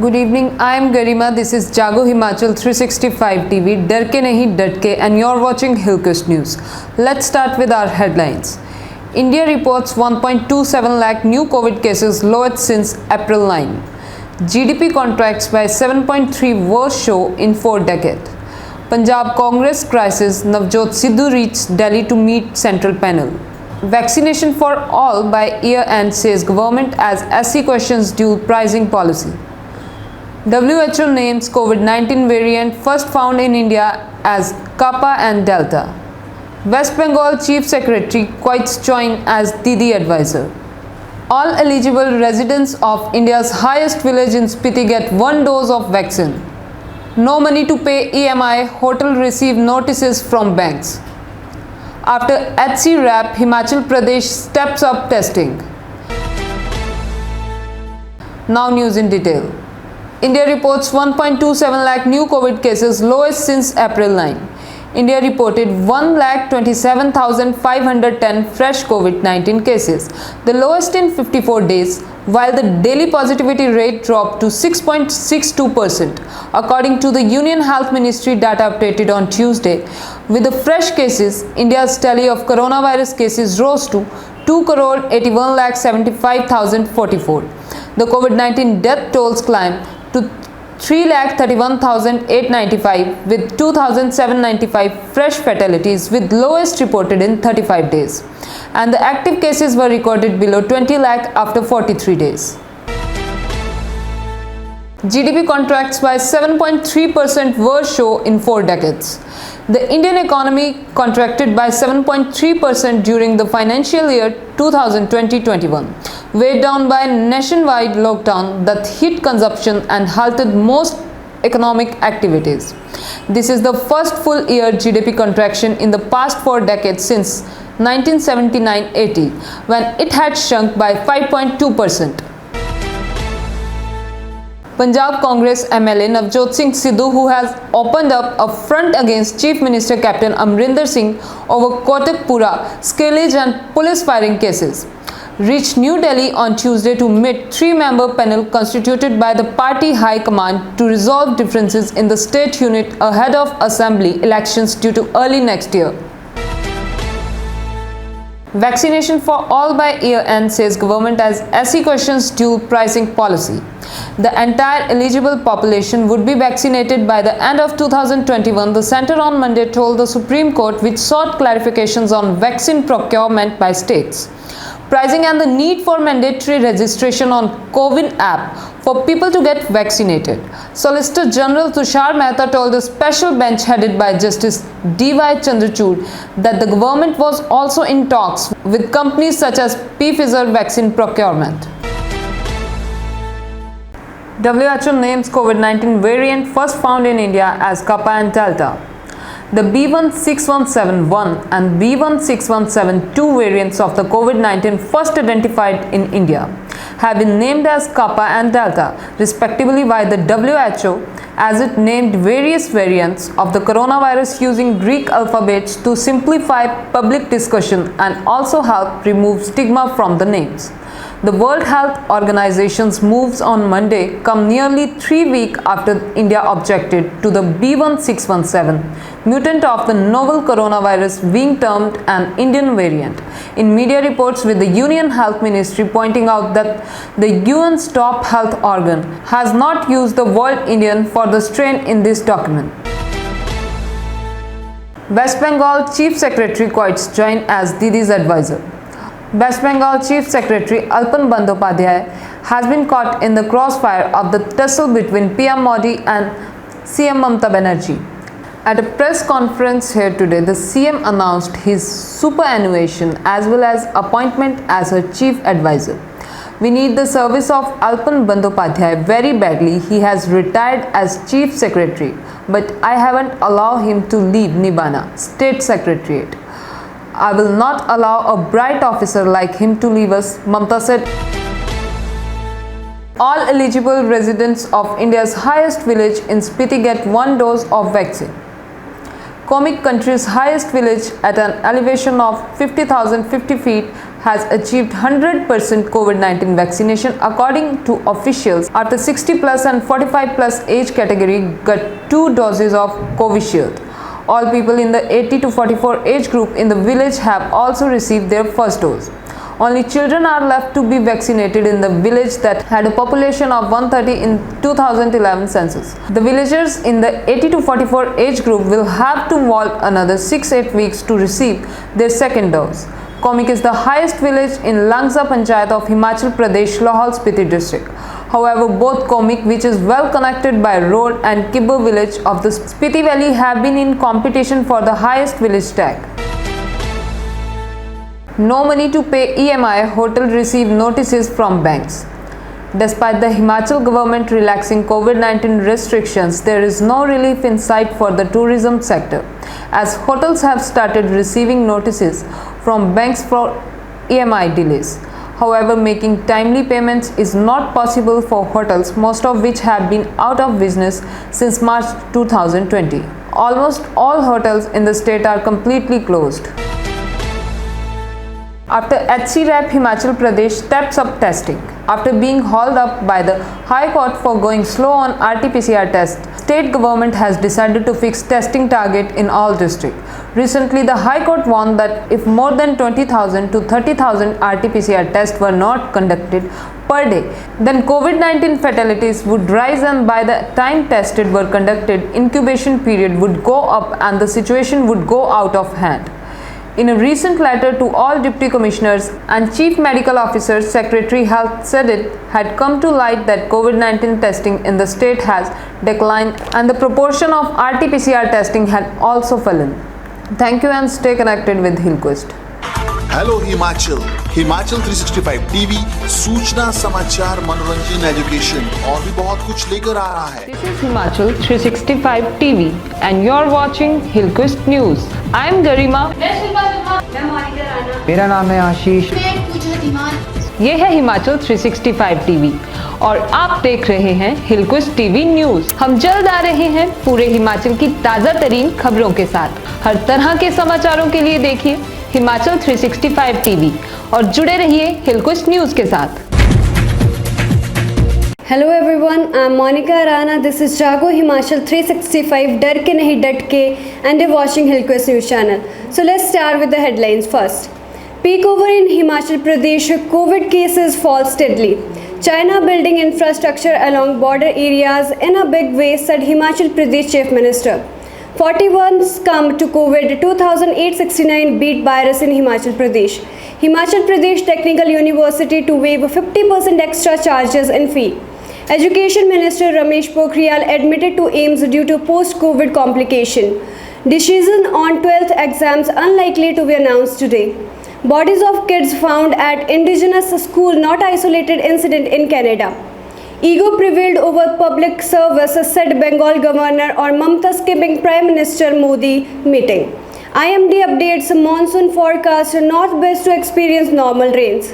Good evening. I am Garima. This is Jago Himachal 365 TV. डर के नहीं डट के, and you're watching Hillcoast News. Let's start with our headlines. India reports 1.27 lakh new COVID cases, lowest since April 9. GDP contracts by 7.3, worst show in 4 decades. Punjab Congress crisis. Navjot Sidhu reached Delhi to meet central panel. Vaccination for all by year end, says government as SC questions dual pricing policy. WHO names COVID-19 variant first found in India as Kappa and Delta. West Bengal Chief Secretary quits join as Didi advisor. All eligible residents of India's highest village in Spiti get 1 dose of vaccine. No money to pay EMI, hotel receive notices from banks. After HC wrap, Himachal Pradesh steps up testing. Now news in detail. India reports 1.27 lakh new COVID cases, lowest since April 9. India reported 1,27,510 fresh COVID-19 cases, the lowest in 54 days, while the daily positivity rate dropped to 6.62%, according to the Union Health Ministry data updated on Tuesday. With the fresh cases, India's tally of coronavirus cases rose to 2,81,75,044. The COVID-19 death tolls climbed to 3,31,895 with 2,795 fresh fatalities, with lowest reported in 35 days, and the active cases were recorded below 20 lakh after 43 days. GDP contracts by 7.3%, worst show in 4 decades. The Indian economy contracted by 7.3% during the financial year 2020-21, weighed down by nationwide lockdown that hit consumption and halted most economic activities. This is the first full year GDP contraction in the past 4 decades since 1979-80, when it had shrunk by 5.2%. Punjab Congress MLA Navjot Singh Sidhu, who has opened up a front against Chief Minister Captain Amrinder Singh over Kotakpura scrimmage and police firing cases, reached New Delhi on Tuesday to meet 3-member panel constituted by the party high command to resolve differences in the state unit ahead of assembly elections due to early next year. Vaccination for all by year end, says government as SC questions dual pricing policy. The entire eligible population would be vaccinated by the end of 2021, the centre on Monday told the Supreme Court, which sought clarifications on vaccine procurement by states, pricing and the need for mandatory registration on CoWIN app for people to get vaccinated. Solicitor General Tushar Mehta told the special bench headed by Justice D.Y. Chandrachud that the government was also in talks with companies such as Pfizer vaccine procurement. WHO names COVID-19 variant first found in India as Kappa and Delta. The B.1.617.1 and B.1.617.2 variants of the COVID-19 first identified in India have been named as Kappa and Delta, respectively, by the WHO, as it named various variants of the coronavirus using Greek alphabets to simplify public discussion and also help remove stigma from the names. The World Health Organization's moves on Monday come nearly 3 weeks after India objected to the B.1.617 mutant of the novel coronavirus being termed an Indian variant, in media reports, with the Union Health Ministry pointing out that the UN's top health organ has not used the word Indian for the strain in this document. West Bengal Chief Secretary quits join as Didi's advisor. West Bengal Chief Secretary Alpan Bandyopadhyay has been caught in the crossfire of the tussle between PM Modi and CM Mamata Banerjee. At a press conference here today, the CM announced his superannuation as well as appointment as her chief advisor. We need the service of Alpan Bandyopadhyay very badly. He has retired as chief secretary, but I haven't allowed him to leave Nibana, State Secretariat. I will not allow a bright officer like him to leave us, Mamata said. All eligible residents of India's highest village in Spiti get 1 dose of vaccine. Comic country's highest village at an elevation of 50,050 feet has achieved 100% COVID-19 vaccination according to officials. After 60 plus and 45 plus age category got 2 doses of Covishield. All people in the 80 to 44 age group in the village have also received their first dose. Only children are left to be vaccinated in the village that had a population of 130 in 2011 census. The villagers in the 80 to 44 age group will have to wait another 6-8 weeks to receive their second dose. Komik is the highest village in Langsa Panchayat of Himachal Pradesh, Lahaul Spiti district. However, both Komik, which is well connected by road, and Kibber village of the Spiti Valley have been in competition for the highest village tag. No money to pay EMI, hotel receive notices from banks. Despite the Himachal government relaxing COVID-19 restrictions, there is no relief in sight for the tourism sector, as hotels have started receiving notices from banks for EMI delays. However, making timely payments is not possible for hotels, most of which have been out of business since March 2020. Almost all hotels in the state are completely closed. After HCRAP, Himachal Pradesh steps up testing. After being hauled up by the High Court for going slow on RT-PCR tests, state government has decided to fix testing target in all districts. Recently, the High Court warned that if more than 20,000 to 30,000 RT-PCR tests were not conducted per day, then COVID-19 fatalities would rise, and by the time tested were conducted, incubation period would go up and the situation would go out of hand. In a recent letter to all deputy commissioners and chief medical officers, Secretary Health said it had come to light that COVID-19 testing in the state has declined and the proportion of RT-PCR testing had also fallen. Thank you and stay connected with Hillquest. Hello Himachal 365 TV, सूचना, समाचार, मनोरंजन, education और भी बहुत कुछ लेकर आ रहा है. This is Himachal 365 TV and you're watching Hillquest News. I am Garima. मेरा नाम है आशीष. ये है हिमाचल 365 टीवी और आप देख रहे हैं हिलक्विस्ट टीवी न्यूज. हम जल्द आ रहे हैं पूरे हिमाचल की ताजा तरीन खबरों के साथ. हर तरह के समाचारों के लिए देखिए हिमाचल 365 टीवी और जुड़े रहिए हिलक्विस्ट न्यूज के साथ. Hello everyone, I'm Monica Rana. This is Jago Himachal 365 डर के नहीं डट के and you're watching Hillquest News channel. So let's start with the headlines first. Peak over in Himachal Pradesh, COVID cases fall steadily. China building infrastructure along border areas in a big way, said Himachal Pradesh Chief Minister. 41 succumbed to COVID, 2,869 beat virus in Himachal Pradesh. Himachal Pradesh Technical University to waive 50% extra charges in fee. Education Minister Ramesh Pokhriyal admitted to AIIMS due to post-COVID complication. Decision on 12th exams unlikely to be announced today. Bodies of kids found at indigenous school not isolated incident in Canada. Ego prevailed over public service, said Bengal Governor on Mamata skipping Prime Minister Modi meeting. IMD updates monsoon forecast, northwest to experience normal rains.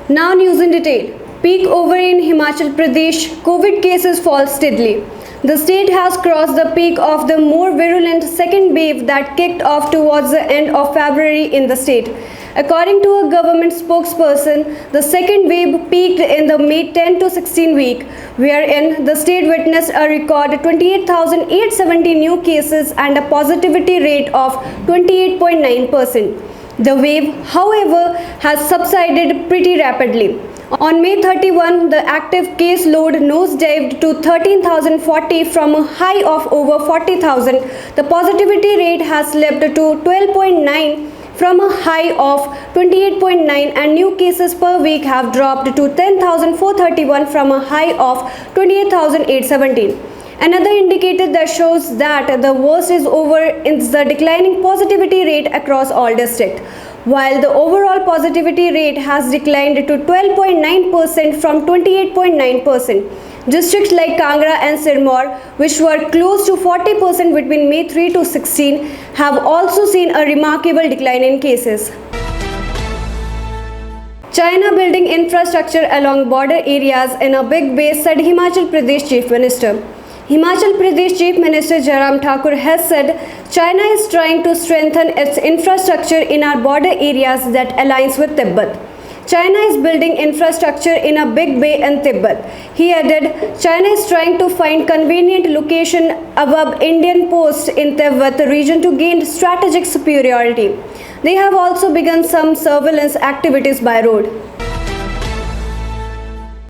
Now news in detail. Peak over in Himachal Pradesh, COVID cases fall steadily. The state has crossed the peak of the more virulent second wave that kicked off towards the end of February in the state. According to a government spokesperson, the second wave peaked in the May 10 to 16 week, wherein the state witnessed a record 28,870 new cases and a positivity rate of 28.9%. The wave, however, has subsided pretty rapidly. On May 31, the active case load nosedived to 13,040 from a high of over 40,000. The positivity rate has slipped to 12.9 from a high of 28.9, and new cases per week have dropped to 10,431 from a high of 28,817. Another indicator that shows that the worst is over is the declining positivity rate across all districts. While the overall positivity rate has declined to 12.9% from 28.9%. Districts like Kangra and Sirmaur, which were close to 40% between May 3 to 16, have also seen a remarkable decline in cases. China building infrastructure along border areas in a big way, said Himachal Pradesh Chief Minister. Himachal Pradesh Chief Minister Jairam Thakur has said China is trying to strengthen its infrastructure in our border areas that aligns with Tibet. China is building infrastructure in a big bay in Tibet. He added, China is trying to find convenient location above Indian posts in Tibet region to gain strategic superiority. They have also begun some surveillance activities by road.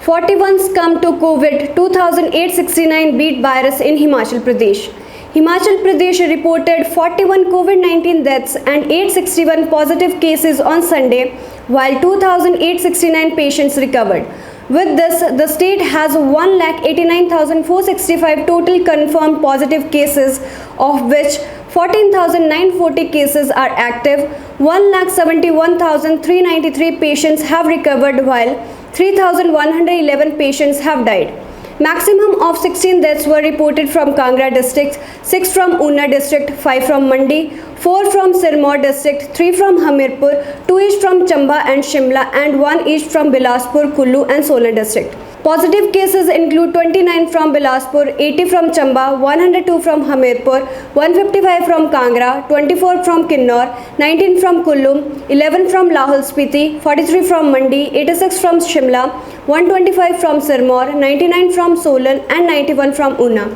41 succumbed to COVID, 2,869 beat virus in Himachal Pradesh. Himachal Pradesh reported 41 COVID-19 deaths and 861 positive cases on Sunday, while 2,869 patients recovered. With this, the state has 1,89,465 total confirmed positive cases, of which 14,940 cases are active, 1,71,393 patients have recovered, while 3,111 patients have died. Maximum of 16 deaths were reported from Kangra district, 6 from Una district, 5 from Mandi, 4 from Sirmaur district, 3 from Hamirpur, 2 each from Chamba and Shimla, and 1 each from Bilaspur, Kullu and Solan district. Positive cases include 29 from Bilaspur, 80 from Chamba, 102 from Hamirpur, 155 from Kangra, 24 from Kinnor, 19 from Kullu, 11 from Lahul Spiti, 43 from Mandi, 86 from Shimla, 125 from Sirmaur, 99 from Solan and 91 from Una.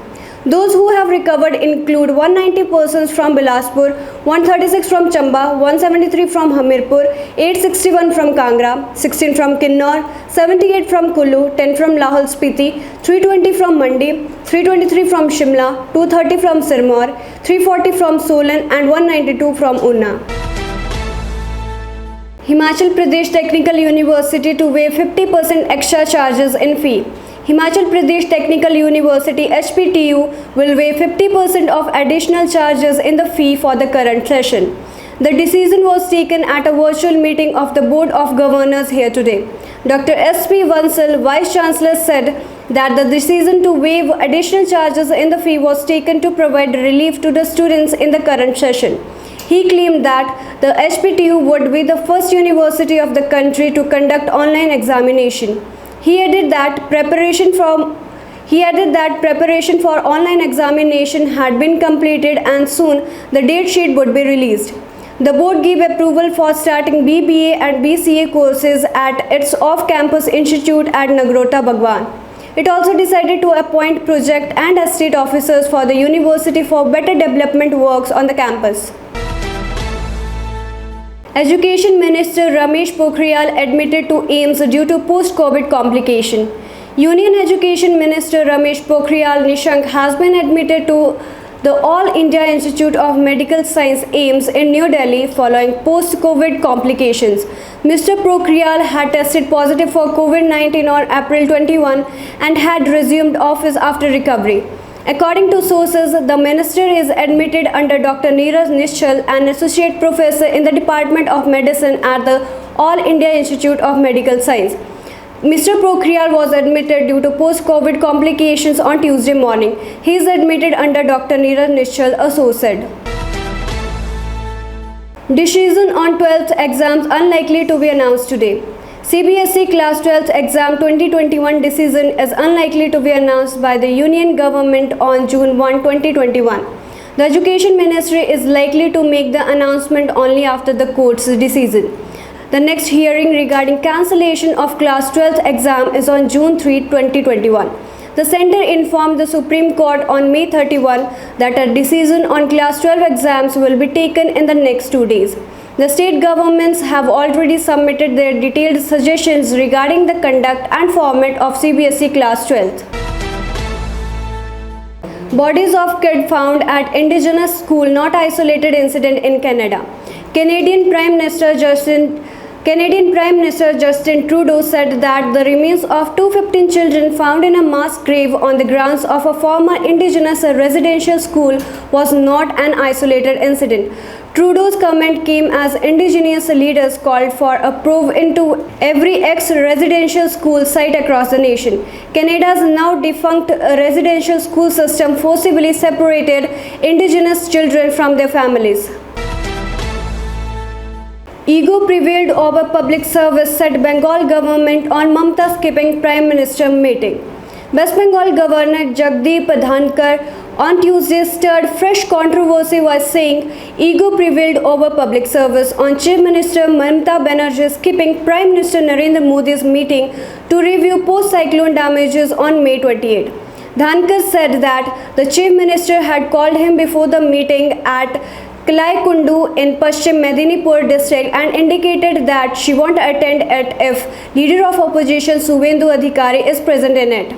Those who have recovered include 190 persons from Bilaspur, 136 from Chamba, 173 from Hamirpur, 861 from Kangra, 16 from Kinnor, 78 from Kullu, 10 from Lahul Spiti, 320 from Mandi, 323 from Shimla, 230 from Sirmaur, 340 from Solan and 192 from Una. Himachal Pradesh Technical University to waive 50% extra charges in fee. Himachal Pradesh Technical University HPTU will waive 50% of additional charges in the fee for the current session. The decision was taken at a virtual meeting of the Board of Governors here today. Dr. S.P. Vansal, Vice Chancellor, said that the decision to waive additional charges in the fee was taken to provide relief to the students in the current session. He claimed that the HPTU would be the first university of the country to conduct online examination. He added that preparation for online examination had been completed and soon the date sheet would be released. The board gave approval for starting BBA and BCA courses at its off-campus institute at Nagrota Bhagwan. It also decided to appoint project and estate officers for the university for better development works on the campus. Education Minister Ramesh Pokhriyal admitted to AIIMS due to post-COVID complication. Union Education Minister Ramesh Pokhriyal Nishank has been admitted to the All India Institute of Medical Science AIIMS in New Delhi following post-COVID complications. Mr. Pokhriyal had tested positive for COVID-19 on April 21 and had resumed office after recovery. According to sources, the minister is admitted under Dr. Neeraj Nischal, an associate professor in the Department of Medicine at the All India Institute of Medical Science. Mr. Pokhriyal was admitted due to post-COVID complications on Tuesday morning. He is admitted under Dr. Neeraj Nischal, a source said. Decision on 12th exams unlikely to be announced today. CBSE Class 12th Exam 2021 decision is unlikely to be announced by the Union Government on June 1, 2021. The Education Ministry is likely to make the announcement only after the court's decision. The next hearing regarding cancellation of Class 12th exam is on June 3, 2021. The centre informed the Supreme Court on May 31 that a decision on Class 12 exams will be taken in the next 2 days. The state governments have already submitted their detailed suggestions regarding the conduct and format of CBSE Class 12th. Bodies of kids found at indigenous school not isolated incident in Canada. Canadian Prime Minister Justin Trudeau said that the remains of 215 children found in a mass grave on the grounds of a former Indigenous residential school was not an isolated incident. Trudeau's comment came as Indigenous leaders called for a probe into every ex-residential school site across the nation. Canada's now defunct residential school system forcibly separated Indigenous children from their families. Ego prevailed over public service, said Bengal government on Mamata skipping Prime Minister meeting. West Bengal Governor Jagdeep Dhankar on Tuesday stirred fresh controversy by saying ego prevailed over public service on Chief Minister Mamata Banerjee skipping Prime Minister Narendra Modi's meeting to review post-cyclone damages on May 28. Dhankar said that the Chief Minister had called him before the meeting at Kalai Kundu in Paschim Medinipur district and indicated that she won't attend it if Leader of Opposition Suvendu Adhikari is present in it.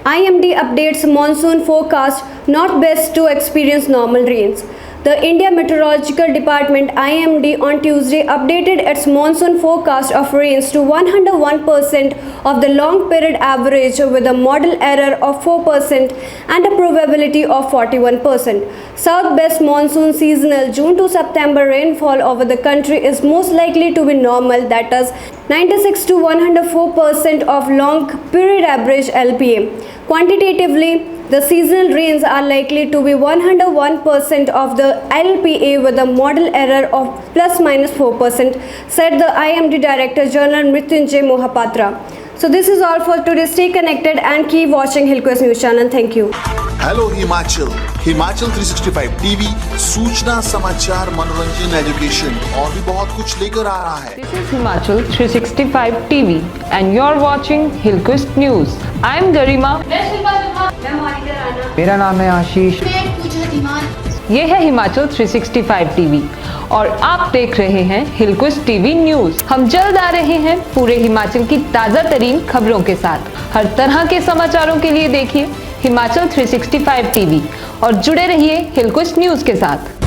IMD updates monsoon forecast, not best to experience normal rains. The India Meteorological Department IMD on Tuesday updated its monsoon forecast of rains to 101% of the long period average with a model error of 4% and a probability of 41%. South-west monsoon seasonal June to September rainfall over the country is most likely to be normal, that is 96 to 104% of long period average LPA. Quantitatively, the seasonal rains are likely to be 101% of the LPA with a model error of plus minus 4%, said the IMD Director General Mrityunjay Mohapatra. So this is all for today. Stay connected and keep watching Hillquest News Channel. Thank you. Hello Himachal Himachal 365 TV सूचना समाचार मनोरंजन education और भी बहुत कुछ लेकर आ रहा है। This is Himachal 365 TV and you're watching Hillquest News. I'm Garima. मेरा नाम है आशीष। ये है हिमाचल 365 टीवी और आप देख रहे हैं हिलक्विस्ट टीवी न्यूज। हम जल्द आ रहे हैं पूरे हिमाचल की ताजा तरीन खबरों के साथ। हर तरह के समाचारों के लिए देखिए हिमाचल 365 टीवी और जुड़े रहिए हिलक्विस्ट न्यूज के साथ।